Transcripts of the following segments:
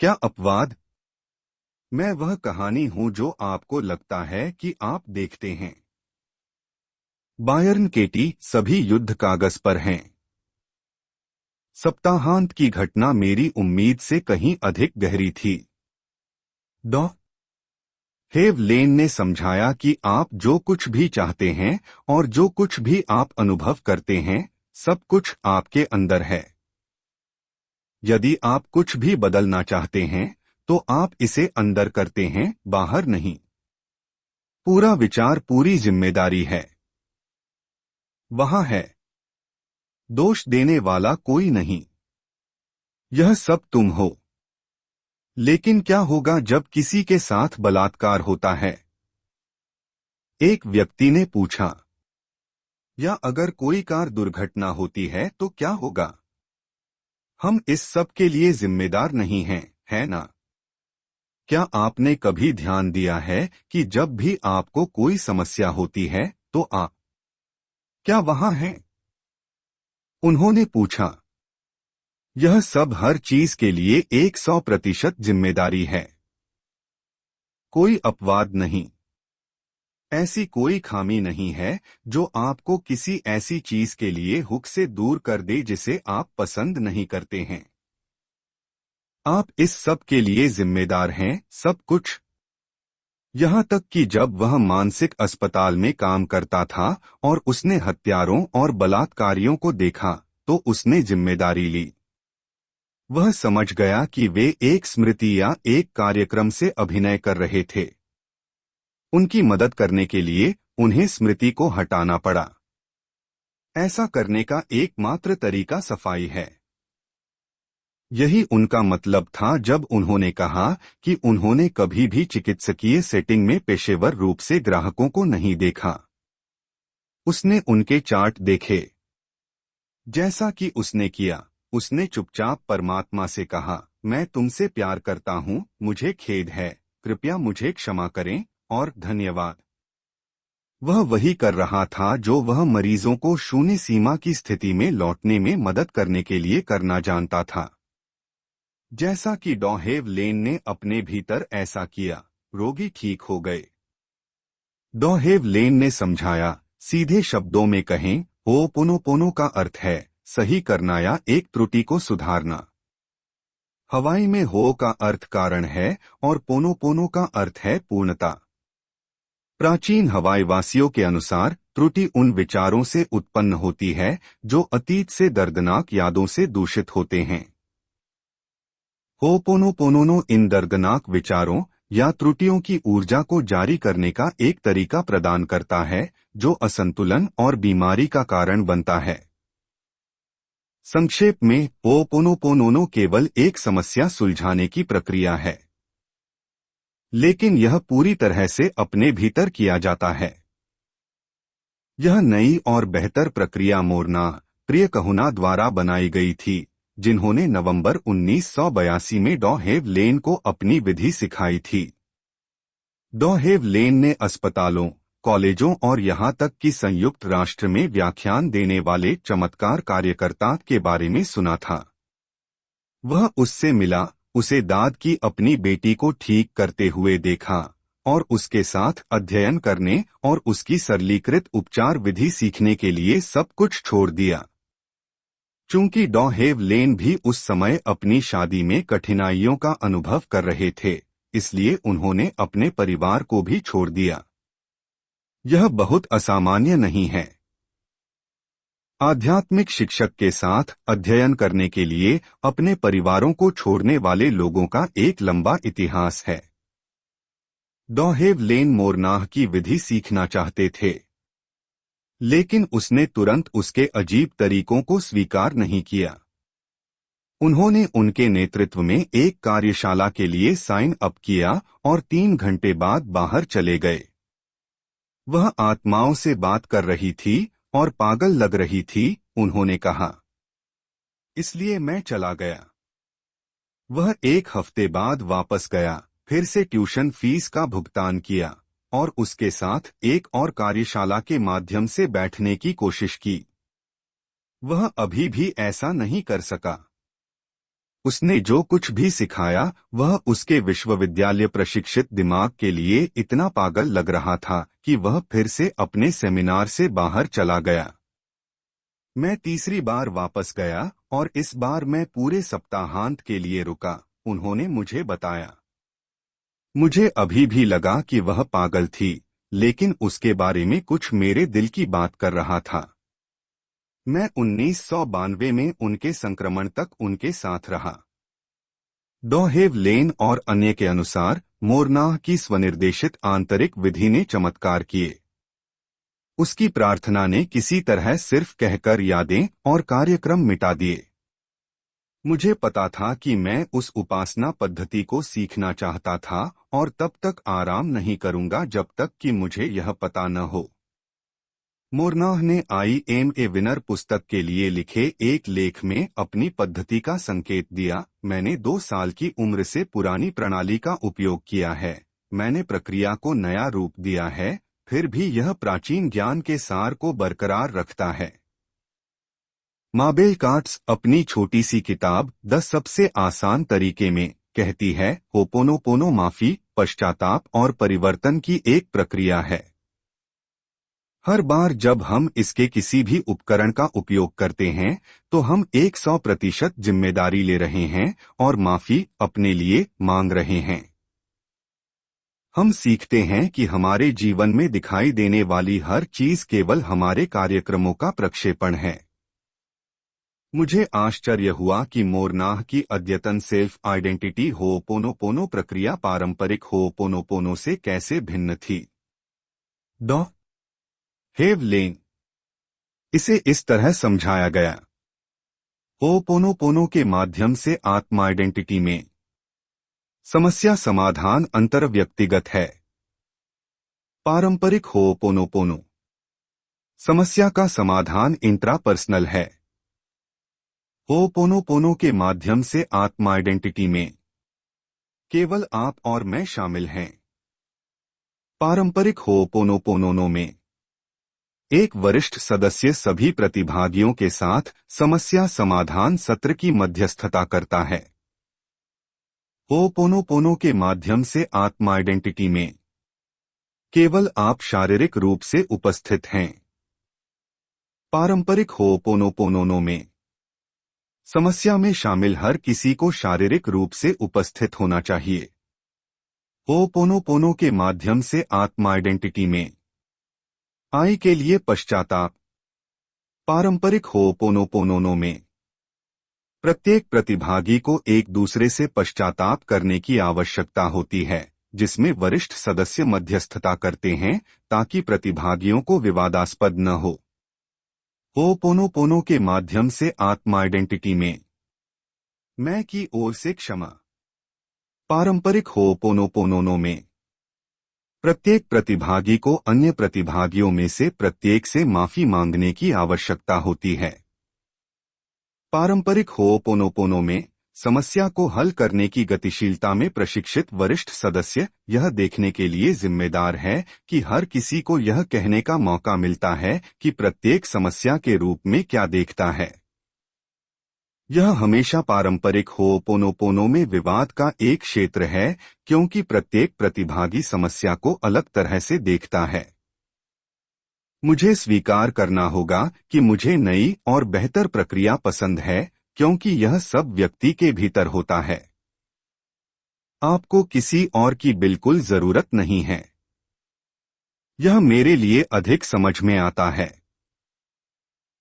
क्या अपवाद? मैं वह कहानी हूं जो आपको लगता है कि आप देखते हैं। बायरन केटी, सभी युद्ध कागज पर हैं। सप्ताहांत की घटना मेरी उम्मीद से कहीं अधिक गहरी थी। डॉ हेव लेन ने समझाया कि आप जो कुछ भी चाहते हैं और जो कुछ भी आप अनुभव करते हैं, सब कुछ आपके अंदर है। यदि आप कुछ भी बदलना चाहते हैं तो आप इसे अंदर करते हैं, बाहर नहीं। पूरा विचार, पूरी जिम्मेदारी है वहां है। दोष देने वाला कोई नहीं। यह सब तुम हो। लेकिन क्या होगा जब किसी के साथ बलात्कार होता है? एक व्यक्ति ने पूछा। या अगर कोई कार दुर्घटना होती है तो क्या होगा? हम इस सब के लिए जिम्मेदार नहीं हैं, है ना? क्या आपने कभी ध्यान दिया है कि जब भी आपको कोई समस्या होती है तो आप क्या वहां हैं? उन्होंने पूछा। यह सब हर चीज के लिए 100% जिम्मेदारी है। कोई अपवाद नहीं। ऐसी कोई खामी नहीं है जो आपको किसी ऐसी चीज के लिए हुक से दूर कर दे जिसे आप पसंद नहीं करते हैं। आप इस सब के लिए जिम्मेदार हैं, सब कुछ। यहां तक कि जब वह मानसिक अस्पताल में काम करता था और उसने हत्यारों और बलात्कारियों को देखा, तो उसने जिम्मेदारी ली। वह समझ गया कि वे एक स्मृति या एक कार्यक्रम से अभिनय कर रहे थे। उनकी मदद करने के लिए उन्हें स्मृति को हटाना पड़ा। ऐसा करने का एकमात्र तरीका सफाई है। यही उनका मतलब था जब उन्होंने कहा कि उन्होंने कभी भी चिकित्सकीय सेटिंग में पेशेवर रूप से ग्राहकों को नहीं देखा। उसने उनके चार्ट देखे। जैसा कि उसने किया, उसने चुपचाप परमात्मा से कहा, मैं तुमसे प्यार करता हूँ, मुझे खेद है, कृपया मुझे क्षमा करें और धन्यवाद। वह वही कर रहा था जो वह मरीजों को शून्य सीमा की स्थिति में लौटने में मदद करने के लिए करना जानता था। जैसा कि डॉ हेव लेन ने अपने भीतर ऐसा किया, रोगी ठीक हो गए। डॉ हेव लेन ने समझाया, सीधे शब्दों में कहें, हो'पोनोपोनो का अर्थ है सही करना या एक त्रुटि को सुधारना। हवाई में हो का अर्थ कारण है और पोनोपोनो का अर्थ है पूर्णता। प्राचीन हवाई वासियों के अनुसार त्रुटि उन विचारों से उत्पन्न होती है जो अतीत से दर्दनाक यादों से दूषित होते हैं। हो'पोनोपोनो इन दर्दनाक विचारों या त्रुटियों की ऊर्जा को जारी करने का एक तरीका प्रदान करता है जो असंतुलन और बीमारी का कारण बनता है। संक्षेप में, हो'पोनोपोनो केवल एक समस्या सुलझाने की प्रक्रिया है, लेकिन यह पूरी तरह से अपने भीतर किया जाता है। यह नई और बेहतर प्रक्रिया मोरना प्रियकहुना द्वारा बनाई गई थी, जिन्होंने नवंबर 1982 में डॉ हेव लेन को अपनी विधि सिखाई थी। डॉ हेव लेन ने अस्पतालों, कॉलेजों और यहां तक कि संयुक्त राष्ट्र में व्याख्यान देने वाले चमत्कार कार्यकर्ता के बारे में सुना था। वह उससे मिला, उसे दाद की अपनी बेटी को ठीक करते हुए देखा और उसके साथ अध्ययन करने और उसकी सरलीकृत उपचार विधि सीखने के लिए सब कुछ छोड़ दिया। चूंकि डॉ हेव लेन भी उस समय अपनी शादी में कठिनाइयों का अनुभव कर रहे थे, इसलिए उन्होंने अपने परिवार को भी छोड़ दिया। यह बहुत असामान्य नहीं है। आध्यात्मिक शिक्षक के साथ अध्ययन करने के लिए अपने परिवारों को छोड़ने वाले लोगों का एक लंबा इतिहास है। डॉ हेव लेन मोरनाह की विधि सीखना चाहते थे, लेकिन उसने तुरंत उसके अजीब तरीकों को स्वीकार नहीं किया। उन्होंने उनके नेतृत्व में एक कार्यशाला के लिए साइन अप किया और 3 घंटे बाद बाहर चले गए। वह आत्माओं से बात कर रही थी और पागल लग रही थी, उन्होंने कहा। इसलिए मैं चला गया। वह 1 हफ्ते बाद वापस गया, फिर से ट्यूशन फीस का भुगतान किया और उसके साथ एक और कार्यशाला के माध्यम से बैठने की कोशिश की। वह अभी भी ऐसा नहीं कर सका। उसने जो कुछ भी सिखाया वह उसके विश्वविद्यालय प्रशिक्षित दिमाग के लिए इतना पागल लग रहा था कि वह फिर से अपने सेमिनार से बाहर चला गया। मैं तीसरी बार वापस गया और इस बार मैं पूरे सप्ताहांत के लिए रुका। उन्होंने मुझे बताया। मुझे अभी भी लगा कि वह पागल थी, लेकिन उसके बारे में कुछ मेरे दिल की बात कर रहा था। मैं 1992 में उनके संक्रमण तक उनके साथ रहा। डॉहेव लेन और अन्य के अनुसार मोरनाह की स्वनिर्देशित आंतरिक विधि ने चमत्कार किए। उसकी प्रार्थना ने किसी तरह सिर्फ कहकर यादें और कार्यक्रम मिटा दिए। मुझे पता था कि मैं उस उपासना पद्धति को सीखना चाहता था और तब तक आराम नहीं करूंगा जब तक कि मुझे यह पता न हो। मोरनाह ने IMA विनर पुस्तक के लिए लिखे एक लेख में अपनी पद्धति का संकेत दिया। मैंने 2 साल की उम्र से पुरानी प्रणाली का उपयोग किया है। मैंने प्रक्रिया को नया रूप दिया है, फिर भी यह प्राचीन ज्ञान के सार को बरकरार रखता है। माबेल काट्स अपनी छोटी सी किताब 10 सबसे आसान तरीके में कहती है, होपोनोपोनो माफी, पश्चाताप और परिवर्तन की एक प्रक्रिया है। हर बार जब हम इसके किसी भी उपकरण का उपयोग करते हैं तो हम 100% जिम्मेदारी ले रहे हैं और माफी अपने लिए मांग रहे हैं। हम सीखते हैं कि हमारे जीवन में दिखाई देने वाली हर चीज केवल हमारे कार्यक्रमों का प्रक्षेपण है। मुझे आश्चर्य हुआ कि मोरनाह की अद्यतन सेल्फ आइडेंटिटी होपोनोपोनो प्रक्रिया पारंपरिक होपोनोपोनो से कैसे भिन्न थी। डॉ हेव लेन इसे इस तरह समझाया गया। होपोनोपोनो के माध्यम से आत्मा आइडेंटिटी में समस्या समाधान अंतर व्यक्तिगत है। पारंपरिक होपोनोपोनो समस्या का समाधान इंट्रापर्सनल है। होपोनोपोनो के माध्यम से आत्मा आइडेंटिटी में केवल आप और मैं शामिल हैं। पारंपरिक होपोनोपोनो में एक वरिष्ठ सदस्य सभी प्रतिभागियों के साथ समस्या समाधान सत्र की मध्यस्थता करता है। होपोनोपोनो के माध्यम से आत्मा आइडेंटिटी में केवल आप शारीरिक रूप से उपस्थित हैं। पारंपरिक होपोनोपोनो में समस्या में शामिल हर किसी को शारीरिक रूप से उपस्थित होना चाहिए। होपोनोपोनो के माध्यम से आत्मा आइडेंटिटी में आई के लिए पश्चाताप। पारंपरिक होपोनोपोनो में प्रत्येक प्रतिभागी को एक दूसरे से पश्चाताप करने की आवश्यकता होती है, जिसमें वरिष्ठ सदस्य मध्यस्थता करते हैं ताकि प्रतिभागियों को विवादास्पद न हो। होपोनोपोनो के माध्यम से आत्मा आइडेंटिटी में मैं की ओर से क्षमा। पारंपरिक होपोनोपोनो में प्रत्येक प्रतिभागी को अन्य प्रतिभागियों में से प्रत्येक से माफी मांगने की आवश्यकता होती है। पारंपरिक होपोनोपोनो में समस्या को हल करने की गतिशीलता में प्रशिक्षित वरिष्ठ सदस्य यह देखने के लिए जिम्मेदार है कि हर किसी को यह कहने का मौका मिलता है कि प्रत्येक समस्या के रूप में क्या देखता है। यह हमेशा पारंपरिक होपोनोपोनो में विवाद का एक क्षेत्र है, क्योंकि प्रत्येक प्रतिभागी समस्या को अलग तरह से देखता है। मुझे स्वीकार करना होगा कि मुझे नई और बेहतर प्रक्रिया पसंद है, क्योंकि यह सब व्यक्ति के भीतर होता है। आपको किसी और की बिल्कुल जरूरत नहीं है। यह मेरे लिए अधिक समझ में आता है।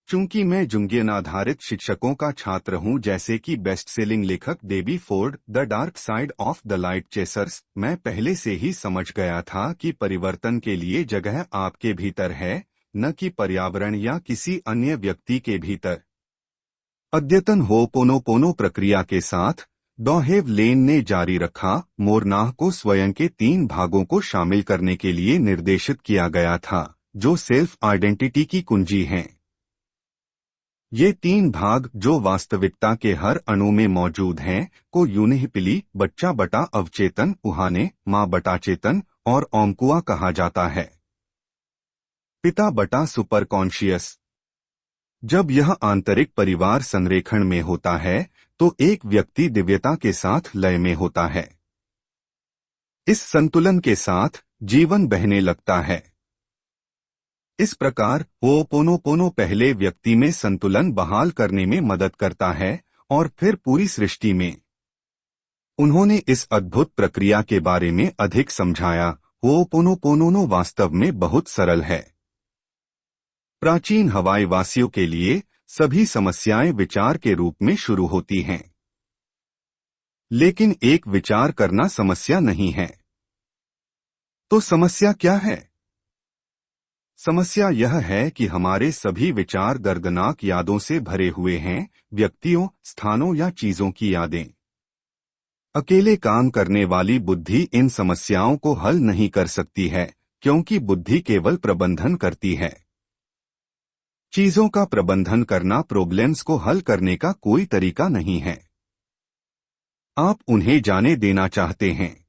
चूंकि मैं जुंगियन आधारित शिक्षकों का छात्र हूं, जैसे कि बेस्ट सेलिंग लेखक Debbie Ford, the dark side of the light chasers, मैं पहले से ही समझ गया था कि परिवर्तन के लिए जगह आपके भीतर है, न कि पर्यावरण या किसी अन्य व्यक्ति के भीतर। अद्यतन होपोनोपोनो प्रक्रिया के साथ डॉहेव लेन ने जारी रखा। मोरनाह को स्वयं के 3 भागों को शामिल करने के लिए निर्देशित किया गया था, जो सेल्फ आइडेंटिटी की कुंजी हैं। ये 3 भाग, जो वास्तविकता के हर अणु में मौजूद हैं, को यूनिहिपिली बच्चा बटा अवचेतन, उहाने माँ बटा चेतन और ओमकुआ कहा जाता है। पिता बटा सुपर कॉन्शियस। जब यह आंतरिक परिवार संरेखण में होता है, तो एक व्यक्ति दिव्यता के साथ लय में होता है। इस संतुलन के साथ जीवन बहने लगता है। इस प्रकार हो'ओपोनोपोनो पहले व्यक्ति में संतुलन बहाल करने में मदद करता है और फिर पूरी सृष्टि में। उन्होंने इस अद्भुत प्रक्रिया के बारे में अधिक समझाया। हो'ओपोनोपोनो वास्तव में बहुत सरल है। प्राचीन हवाई वासियों के लिए सभी समस्याएं विचार के रूप में शुरू होती हैं। लेकिन एक विचार करना समस्या नहीं है। तो समस्या क्या है? समस्या यह है कि हमारे सभी विचार दर्दनाक यादों से भरे हुए हैं, व्यक्तियों, स्थानों या चीजों की यादें। अकेले काम करने वाली बुद्धि इन समस्याओं को हल नहीं कर सकती है, क्योंकि बुद्धि केवल प्रबंधन करती है। चीजों का प्रबंधन करना प्रॉब्लम्स को हल करने का कोई तरीका नहीं है। आप उन्हें जाने देना चाहते हैं।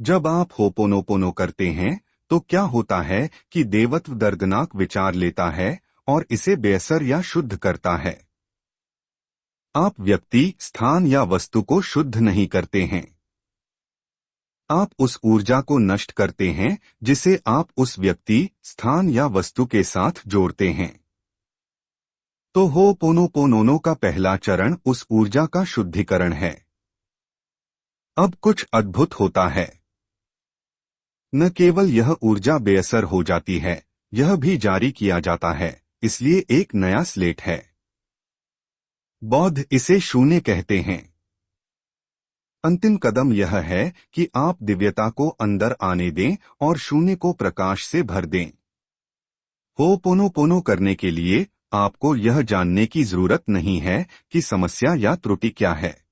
जब आप हो'ओपोनोपोनो करते हैं तो क्या होता है कि देवत्व दर्दनाक विचार लेता है और इसे बेअसर या शुद्ध करता है। आप व्यक्ति, स्थान या वस्तु को शुद्ध नहीं करते हैं। आप उस ऊर्जा को नष्ट करते हैं जिसे आप उस व्यक्ति, स्थान या वस्तु के साथ जोड़ते हैं। तो हो'ओपोनोपोनो का पहला चरण उस ऊर्जा का शुद्धिकरण है। अब कुछ अद्भुत होता है। न केवल यह ऊर्जा बेअसर हो जाती है, यह भी जारी किया जाता है, इसलिए एक नया स्लेट है। बौद्ध इसे शून्य कहते हैं। अंतिम कदम यह है कि आप दिव्यता को अंदर आने दें और शून्य को प्रकाश से भर दें। हो'ओपोनोपोनो करने के लिए आपको यह जानने की जरूरत नहीं है कि समस्या या त्रुटि क्या है।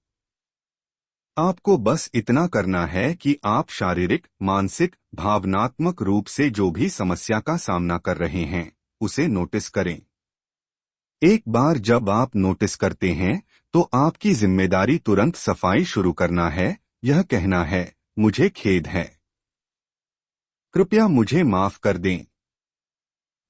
आपको बस इतना करना है कि आप शारीरिक, मानसिक, भावनात्मक रूप से जो भी समस्या का सामना कर रहे हैं, उसे नोटिस करें। एक बार जब आप नोटिस करते हैं, तो आपकी जिम्मेदारी तुरंत सफाई शुरू करना है। यह कहना है, मुझे खेद है, कृपया मुझे माफ कर दें।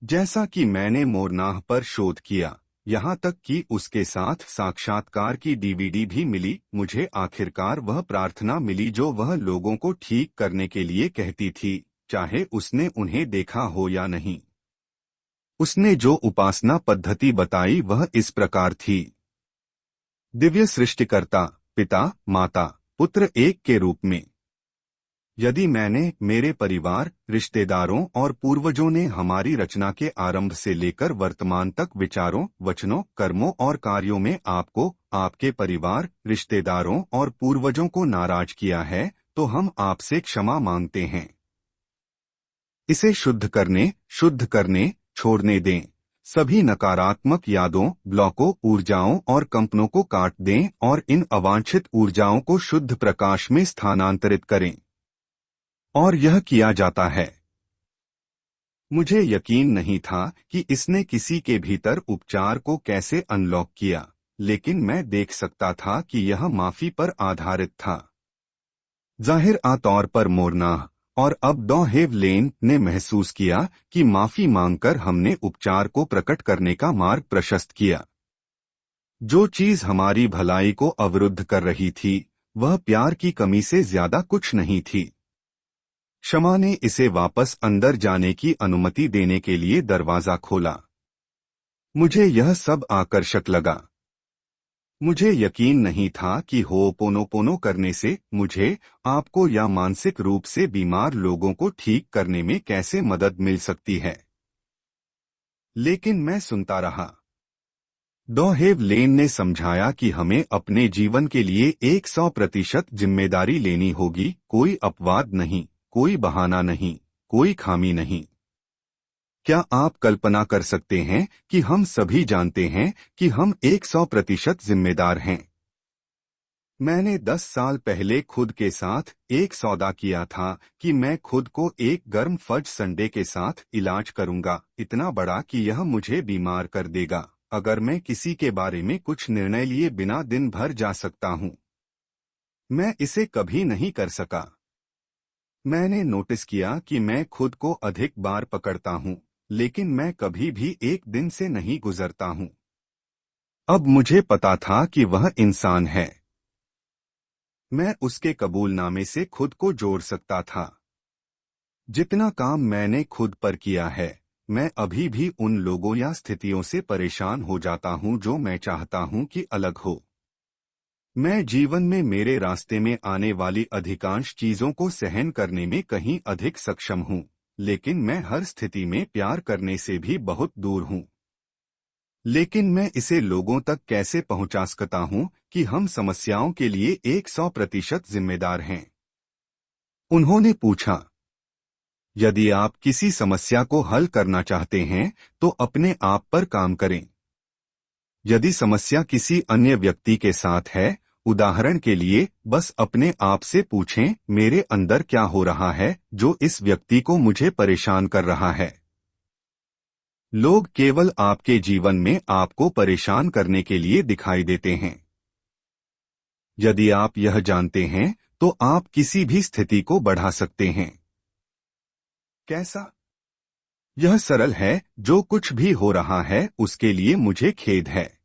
जैसा कि मैंने मोरनाह पर शोध किया, यहाँ तक कि उसके साथ साक्षात्कार की डीवीडी भी मिली, मुझे आखिरकार वह प्रार्थना मिली जो वह लोगों को ठीक करने के लिए कहती थी, चाहे उसने उन्हें देखा हो या नहीं। उसने जो उपासना पद्धति बताई वह इस प्रकार थी। दिव्य सृष्टिकर्ता, पिता, माता, पुत्र एक के रूप में। यदि मैंने, मेरे परिवार, रिश्तेदारों और पूर्वजों ने हमारी रचना के आरंभ से लेकर वर्तमान तक विचारों, वचनों, कर्मों और कार्यों में आपको, आपके परिवार, रिश्तेदारों और पूर्वजों को नाराज किया है, तो हम आपसे क्षमा मांगते हैं। इसे शुद्ध करने, छोड़ने दें। सभी नकारात्मक यादों, ब्लॉकों, ऊर्जाओं और कंपनों को काट दें और इन अवांछित ऊर्जाओं को शुद्ध प्रकाश में स्थानांतरित करें। और यह किया जाता है। मुझे यकीन नहीं था कि इसने किसी के भीतर उपचार को कैसे अनलॉक किया, लेकिन मैं देख सकता था कि यह माफी पर आधारित था। जाहिर तौर पर मोरनाह और अब डॉ हेवलेन ने महसूस किया कि माफी मांगकर हमने उपचार को प्रकट करने का मार्ग प्रशस्त किया। जो चीज हमारी भलाई को अवरुद्ध कर रही थी, वह प्यार की कमी से ज्यादा कुछ नहीं थी। क्षमा ने इसे वापस अंदर जाने की अनुमति देने के लिए दरवाजा खोला। मुझे यह सब आकर्षक लगा। मुझे यकीन नहीं था कि हो'ओपोनोपोनो करने से मुझे, आपको या मानसिक रूप से बीमार लोगों को ठीक करने में कैसे मदद मिल सकती है। लेकिन मैं सुनता रहा। डॉ हेवलेन ने समझाया कि हमें अपने जीवन के लिए 100% जिम्मेदारी लेनी होगी, कोई अपवाद नहीं, कोई बहाना नहीं, कोई खामी नहीं। क्या आप कल्पना कर सकते हैं कि हम सभी जानते हैं कि हम 100% जिम्मेदार हैं। मैंने 10 साल पहले खुद के साथ एक सौदा किया था कि मैं खुद को एक गर्म फज संडे के साथ इलाज करूंगा, इतना बड़ा कि यह मुझे बीमार कर देगा, अगर मैं किसी के बारे में कुछ निर्णय लिए बिना दिन भर जा सकता हूं। मैं इसे कभी नहीं कर सका। मैंने नोटिस किया कि मैं खुद को अधिक बार पकड़ता हूं, लेकिन मैं कभी भी एक दिन से नहीं गुजरता हूं। अब मुझे पता था कि वह इंसान है। मैं उसके कबूलनामे से खुद को जोड़ सकता था। जितना काम मैंने खुद पर किया है, मैं अभी भी उन लोगों या स्थितियों से परेशान हो जाता हूं जो मैं चाहता हूं कि अलग हो। मैं जीवन में मेरे रास्ते में आने वाली अधिकांश चीजों को सहन करने में कहीं अधिक सक्षम हूं, लेकिन मैं हर स्थिति में प्यार करने से भी बहुत दूर हूं। लेकिन मैं इसे लोगों तक कैसे पहुंचा सकता हूं कि हम समस्याओं के लिए 100% जिम्मेदार हैं? उन्होंने पूछा। यदि आप किसी समस्या को हल करना चाहते हैं, तो अपने आप पर काम करें। यदि समस्या किसी अन्य व्यक्ति के साथ है, उदाहरण के लिए बस अपने आप से पूछें, मेरे अंदर क्या हो रहा है जो इस व्यक्ति को मुझे परेशान कर रहा है। लोग केवल आपके जीवन में आपको परेशान करने के लिए दिखाई देते हैं। यदि आप यह जानते हैं, तो आप किसी भी स्थिति को बढ़ा सकते हैं। कैसा? यह सरल है, जो कुछ भी हो रहा है उसके लिए मुझे खेद है।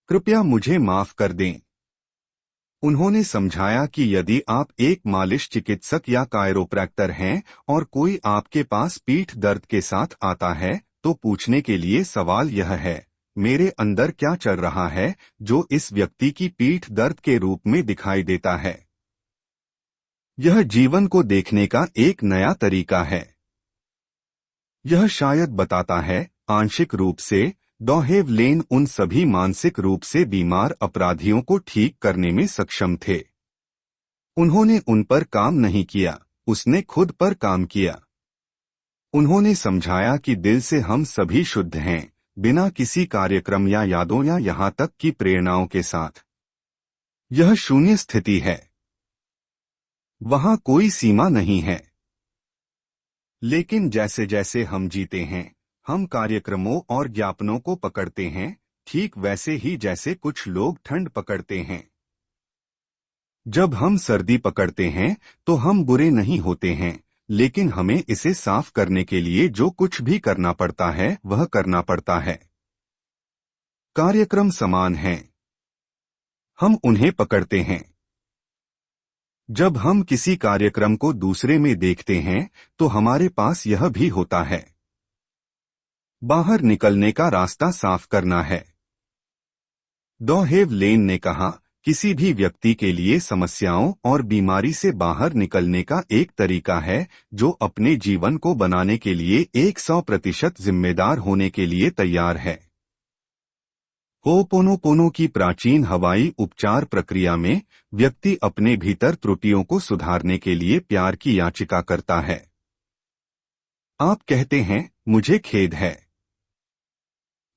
कृपया मुझे माफ कर दें। उन्होंने समझाया कि यदि आप एक मालिश चिकित्सक या कायरोप्रैक्टर हैं और कोई आपके पास पीठ दर्द के साथ आता है, तो पूछने के लिए सवाल यह है, मेरे अंदर क्या चल रहा है जो इस व्यक्ति की पीठ दर्द के रूप में दिखाई देता है। यह जीवन को देखने का एक नया तरीका है। यह शायद बताता है, आंशिक रूप से, डॉहेव लेन उन सभी मानसिक रूप से बीमार अपराधियों को ठीक करने में सक्षम थे। उन्होंने उन पर काम नहीं किया, उसने खुद पर काम किया। उन्होंने समझाया कि दिल से हम सभी शुद्ध हैं, बिना किसी कार्यक्रम या यादों या यहाँ तक कि प्रेरणाओं के साथ। यह शून्य स्थिति है। वहाँ कोई सीमा नहीं है। लेकिन जैसे जैसे हम जीते हैं, हम कार्यक्रमों और ज्ञापनों को पकड़ते हैं, ठीक वैसे ही जैसे कुछ लोग ठंड पकड़ते हैं। जब हम सर्दी पकड़ते हैं, तो हम बुरे नहीं होते हैं, लेकिन हमें इसे साफ करने के लिए जो कुछ भी करना पड़ता है वह करना पड़ता है। कार्यक्रम समान हैं। हम उन्हें पकड़ते हैं। जब हम किसी कार्यक्रम को दूसरे में देखते हैं, तो हमारे पास यह भी होता है। बाहर निकलने का रास्ता साफ करना है। डॉहेव लेन ने कहा, किसी भी व्यक्ति के लिए समस्याओं और बीमारी से बाहर निकलने का एक तरीका है, जो अपने जीवन को बनाने के लिए 100% जिम्मेदार होने के लिए तैयार है। होपोनोपोनो की प्राचीन हवाई उपचार प्रक्रिया में, व्यक्ति अपने भीतर त्रुटियों को सुधारने के लिए प्यार की याचिका करता है। आप कहते हैं, मुझे खेद है।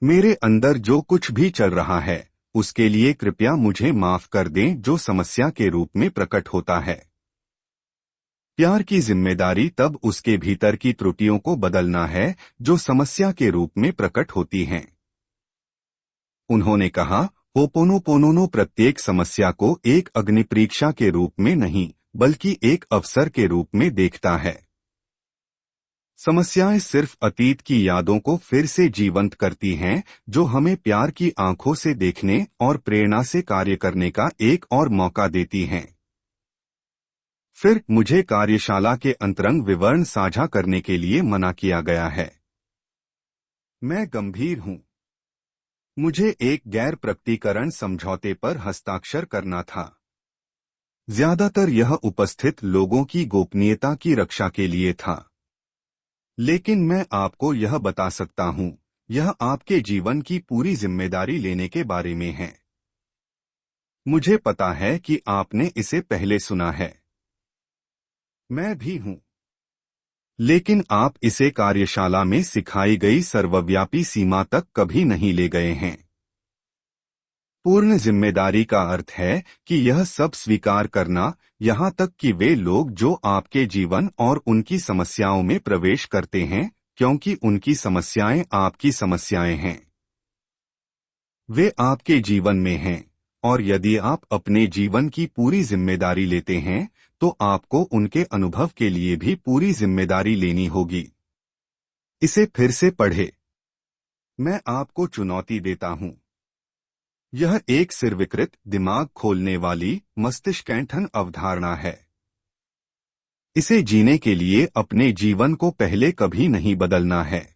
मेरे अंदर जो कुछ भी चल रहा है, उसके लिए कृपया मुझे माफ कर दें जो समस्या के रूप में प्रकट होता है। प्यार की जिम्मेदारी तब उसके भीतर की त्रुटियों को बदलना है जो समस्या के रूप में प्रकट होती हैं। उन्होंने कहा, होपोनोपोनो प्रत्येक समस्या को एक अग्निपरीक्षा के रूप में नहीं, बल्कि एक अवसर के रूप में देखता है। समस्याएं सिर्फ अतीत की यादों को फिर से जीवंत करती हैं, जो हमें प्यार की आंखों से देखने और प्रेरणा से कार्य करने का एक और मौका देती हैं। फिर मुझे कार्यशाला के अंतरंग विवरण साझा करने के लिए मना किया गया है। मैं गंभीर हूं। मुझे एक गैर प्रकटीकरण समझौते पर हस्ताक्षर करना था। ज्यादातर यह उपस्थित लोगों की गोपनीयता की रक्षा के लिए था। लेकिन मैं आपको यह बता सकता हूं, यह आपके जीवन की पूरी जिम्मेदारी लेने के बारे में है। मुझे पता है कि आपने इसे पहले सुना है। मैं भी हूं। लेकिन आप इसे कार्यशाला में सिखाई गई सर्वव्यापी सीमा तक कभी नहीं ले गए हैं। पूर्ण जिम्मेदारी का अर्थ है कि यह सब स्वीकार करना, यहाँ तक कि वे लोग जो आपके जीवन और उनकी समस्याओं में प्रवेश करते हैं, क्योंकि उनकी समस्याएं आपकी समस्याएं हैं। वे आपके जीवन में हैं, और यदि आप अपने जीवन की पूरी जिम्मेदारी लेते हैं, तो आपको उनके अनुभव के लिए भी पूरी जिम्मेदारी लेनी होगी। इसे फिर से पढ़े। मैं आपको चुनौती देता हूं। यह एक सिरविकृत दिमाग खोलने वाली मस्तिष्कैंठन अवधारणा है। इसे जीने के लिए अपने जीवन को पहले कभी नहीं बदलना है,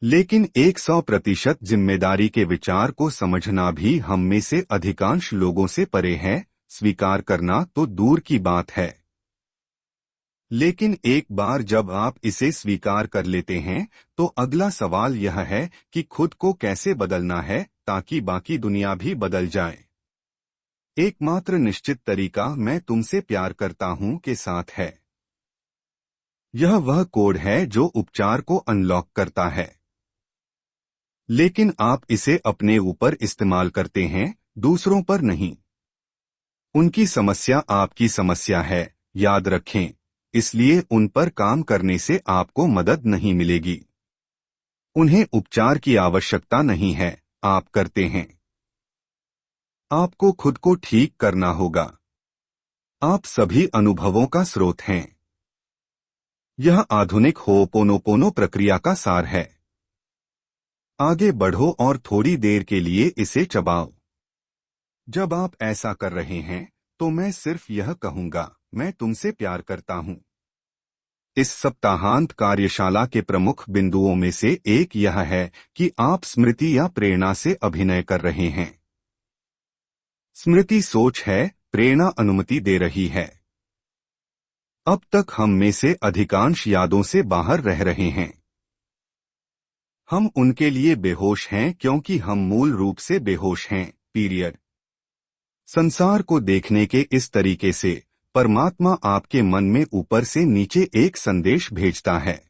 लेकिन 100% जिम्मेदारी के विचार को समझना भी हम में से अधिकांश लोगों से परे है। स्वीकार करना तो दूर की बात है, लेकिन एक बार जब आप इसे स्वीकार कर लेते हैं तो अगला सवाल यह है कि खुद को कैसे बदलना है ताकि बाकी दुनिया भी बदल जाए। एकमात्र निश्चित तरीका मैं तुमसे प्यार करता हूं के साथ है। यह वह कोड है जो उपचार को अनलॉक करता है, लेकिन आप इसे अपने ऊपर इस्तेमाल करते हैं, दूसरों पर नहीं। उनकी समस्या आपकी समस्या है, याद रखें, इसलिए उन पर काम करने से आपको मदद नहीं मिलेगी। उन्हें उपचार की आवश्यकता नहीं है, आप करते हैं। आपको खुद को ठीक करना होगा। आप सभी अनुभवों का स्रोत हैं। यह आधुनिक होपोनोपोनो प्रक्रिया का सार है। आगे बढ़ो और थोड़ी देर के लिए इसे चबाओ। जब आप ऐसा कर रहे हैं तो मैं सिर्फ यह कहूंगा, मैं तुमसे प्यार करता हूं। इस सप्ताहांत कार्यशाला के प्रमुख बिंदुओं में से एक यह है कि आप स्मृति या प्रेरणा से अभिनय कर रहे हैं। स्मृति सोच है, प्रेरणा अनुमति दे रही है। अब तक हम में से अधिकांश यादों से बाहर रह रहे हैं। हम उनके लिए बेहोश हैं क्योंकि हम मूल रूप से बेहोश हैं। पीरियड। संसार को देखने के इस तरीके से परमात्मा आपके मन में ऊपर से नीचे एक संदेश भेजता है।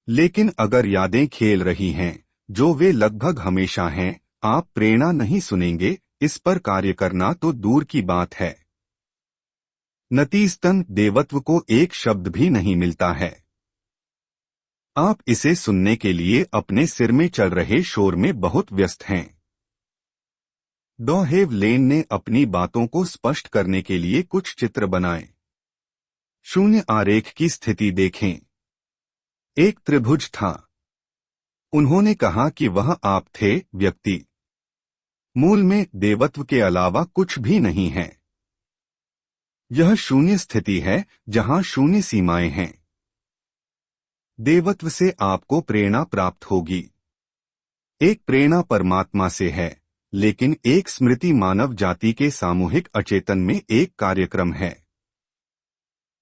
लेकिन अगर यादें खेल रही हैं, जो वे लगभग हमेशा हैं, आप प्रेरणा नहीं सुनेंगे। इस पर कार्य करना तो दूर की बात है। नतीजतन देवत्व को एक शब्द भी नहीं मिलता है। आप इसे सुनने के लिए अपने सिर में चल रहे शोर में बहुत व्यस्त हैं। डॉ हेव लेन ने अपनी बातों को स्पष्ट करने के लिए कुछ चित्र बनाए। शून्य आरेख की स्थिति देखें। एक त्रिभुज था। उन्होंने कहा कि वह आप थे, व्यक्ति। मूल में देवत्व के अलावा कुछ भी नहीं है। यह शून्य स्थिति है जहां शून्य सीमाएं हैं। देवत्व से आपको प्रेरणा प्राप्त होगी। एक प्रेरणा परमात्मा से है, लेकिन एक स्मृति मानव जाति के सामूहिक अचेतन में एक कार्यक्रम है।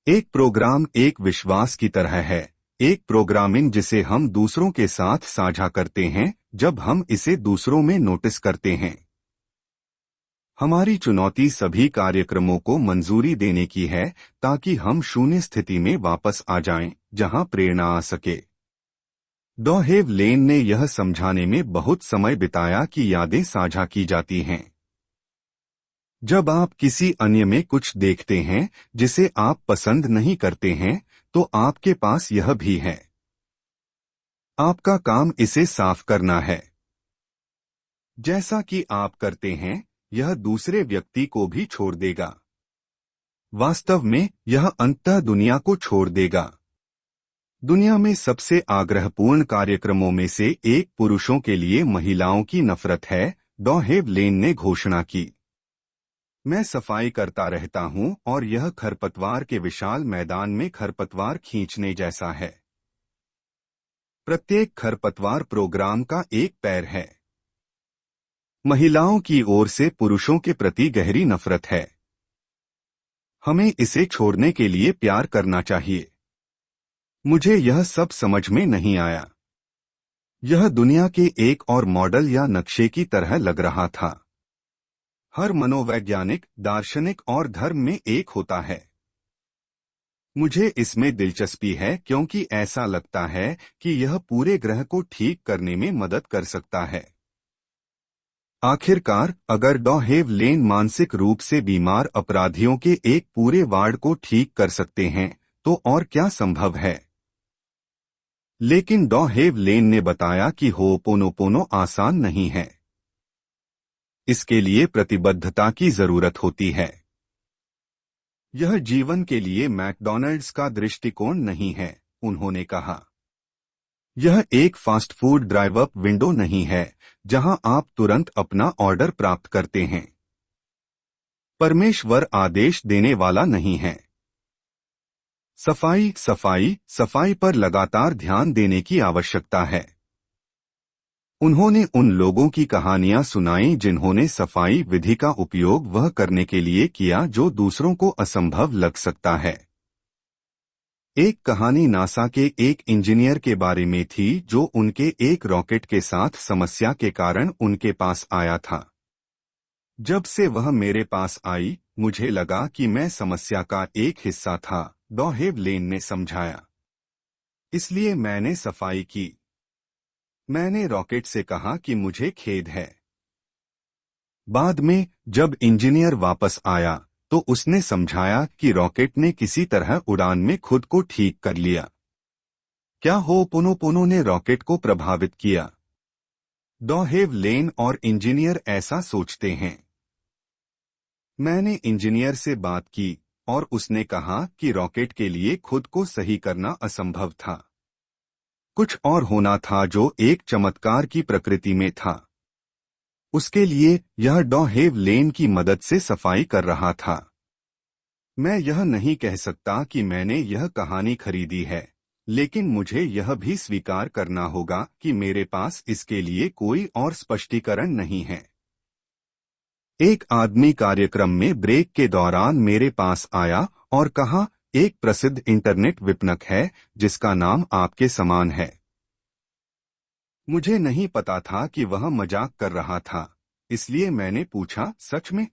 एक प्रोग्राम एक विश्वास की तरह है, एक प्रोग्रामिंग जिसे हम दूसरों के साथ साझा करते हैं जब हम इसे दूसरों में नोटिस करते हैं। हमारी चुनौती सभी कार्यक्रमों को मंजूरी देने की है ताकि हम शून्य स्थिति में वापस आ जाएं, जहां प्रेरणा आ सके। डॉ हेव लेन ने यह समझाने में बहुत समय बिताया कि यादें साझा की जाती हैं। जब आप किसी अन्य में कुछ देखते हैं जिसे आप पसंद नहीं करते हैं, तो आपके पास यह भी है। आपका काम इसे साफ करना है। जैसा कि आप करते हैं, यह दूसरे व्यक्ति को भी छोड़ देगा। वास्तव में यह अंततः दुनिया को छोड़ देगा। दुनिया में सबसे आग्रहपूर्ण कार्यक्रमों में से एक पुरुषों के लिए महिलाओं की नफरत है, डॉ हेव लेन ने घोषणा की। मैं सफाई करता रहता हूं और यह खरपतवार के विशाल मैदान में खरपतवार खींचने जैसा है। प्रत्येक खरपतवार प्रोग्राम का एक पैर है। महिलाओं की ओर से पुरुषों के प्रति गहरी नफरत है। हमें इसे छोड़ने के लिए प्यार करना चाहिए। मुझे यह सब समझ में नहीं आया। यह दुनिया के एक और मॉडल या नक्शे की तरह लग रहा था। हर मनोवैज्ञानिक, दार्शनिक और धर्म में एक होता है। मुझे इसमें दिलचस्पी है क्योंकि ऐसा लगता है कि यह पूरे ग्रह को ठीक करने में मदद कर सकता है। आखिरकार, अगर डॉ हेव लेन मानसिक रूप से बीमार अपराधियों के एक पूरे वार्ड को ठीक कर सकते हैं, तो और क्या संभव है। लेकिन डॉ हेव लेन ने बताया कि होपोनोपोनो आसान नहीं है। इसके लिए प्रतिबद्धता की जरूरत होती है। यह जीवन के लिए मैकडॉनल्ड्स का दृष्टिकोण नहीं है, उन्होंने कहा। यह एक fast food drive up window नहीं है जहां आप तुरंत अपना ऑर्डर प्राप्त करते हैं। परमेश्वर आदेश देने वाला नहीं है। सफाई सफाई सफाई पर लगातार ध्यान देने की आवश्यकता है। उन्होंने उन लोगों की कहानियां सुनाई जिन्होंने सफाई विधि का उपयोग वह करने के लिए किया जो दूसरों को असंभव लग सकता है। एक कहानी नासा के एक इंजीनियर के बारे में थी जो उनके एक रॉकेट के साथ समस्या के कारण उनके पास आया था। जब से वह मेरे पास आई, मुझे लगा कि मैं समस्या का एक हिस्सा था, डॉ हेवलेन ने समझाया। इसलिए मैंने सफाई की। मैंने रॉकेट से कहा कि मुझे खेद है। बाद में जब इंजीनियर वापस आया तो उसने समझाया कि रॉकेट ने किसी तरह उड़ान में खुद को ठीक कर लिया। क्या होपोनोपोनो ने रॉकेट को प्रभावित किया? डॉ हेवलेन और इंजीनियर ऐसा सोचते हैं। मैंने इंजीनियर से बात की और उसने कहा कि रॉकेट के लिए खुद को सही करना असंभव था। कुछ और होना था जो एक चमत्कार की प्रकृति में था। उसके लिए यह डॉ हेवलेन की मदद से सफाई कर रहा था। मैं यह नहीं कह सकता कि मैंने यह कहानी खरीदी है, लेकिन मुझे यह भी स्वीकार करना होगा कि मेरे पास इसके लिए कोई और स्पष्टीकरण नहीं है। एक आदमी कार्यक्रम में ब्रेक के दौरान मेरे पास आया और कहा, एक प्रसिद्ध इंटरनेट विपणक है जिसका नाम आपके समान है। मुझे नहीं पता था कि वह मजाक कर रहा था, इसलिए मैंने पूछा, सच में?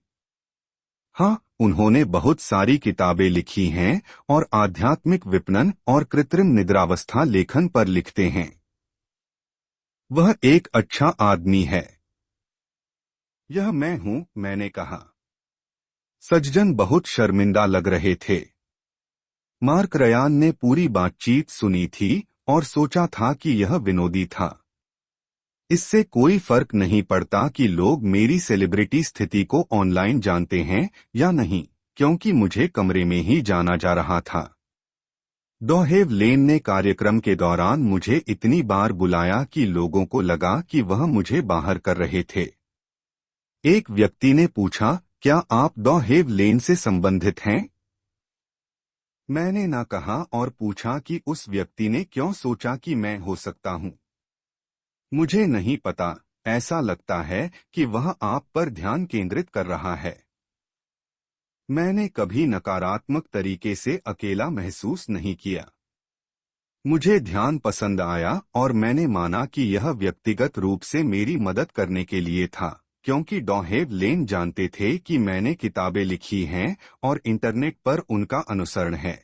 हाँ, उन्होंने बहुत सारी किताबें लिखी हैं और आध्यात्मिक विपणन और कृत्रिम निद्रावस्था लेखन पर लिखते हैं। वह एक अच्छा आदमी है। यह मैं हूं, मैंने कहा। सज्जन बहुत शर्मिंदा लग रहे थे। मार्क रयान ने पूरी बातचीत सुनी थी और सोचा था कि यह विनोदी था। इससे कोई फर्क नहीं पड़ता कि लोग मेरी सेलिब्रिटी स्थिति को ऑनलाइन जानते हैं या नहीं, क्योंकि मुझे कमरे में ही जाना जा रहा था। डॉ हेवलेन ने कार्यक्रम के दौरान मुझे इतनी बार बुलाया कि लोगों को लगा कि वह मुझे बाहर कर रहे थे। एक व्यक्ति ने पूछा, क्या आप डॉ हेवलेन से संबंधित हैं? मैंने ना कहा और पूछा कि उस व्यक्ति ने क्यों सोचा कि मैं हो सकता हूं। मुझे नहीं पता, ऐसा लगता है कि वह आप पर ध्यान केंद्रित कर रहा है। मैंने कभी नकारात्मक तरीके से अकेला महसूस नहीं किया। मुझे ध्यान पसंद आया और मैंने माना कि यह व्यक्तिगत रूप से मेरी मदद करने के लिए था, क्योंकि डॉ हेवलेन जानते थे कि मैंने किताबें लिखी हैं और इंटरनेट पर उनका अनुसरण है।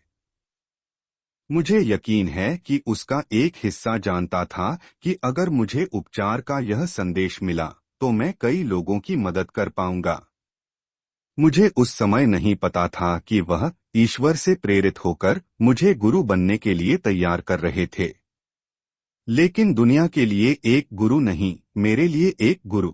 मुझे यकीन है कि उसका एक हिस्सा जानता था कि अगर मुझे उपचार का यह संदेश मिला तो मैं कई लोगों की मदद कर पाऊंगा। मुझे उस समय नहीं पता था कि वह ईश्वर से प्रेरित होकर मुझे गुरु बनने के लिए तैयार कर रहे थे। लेकिन दुनिया के लिए एक गुरु नहीं, मेरे लिए एक गुरु।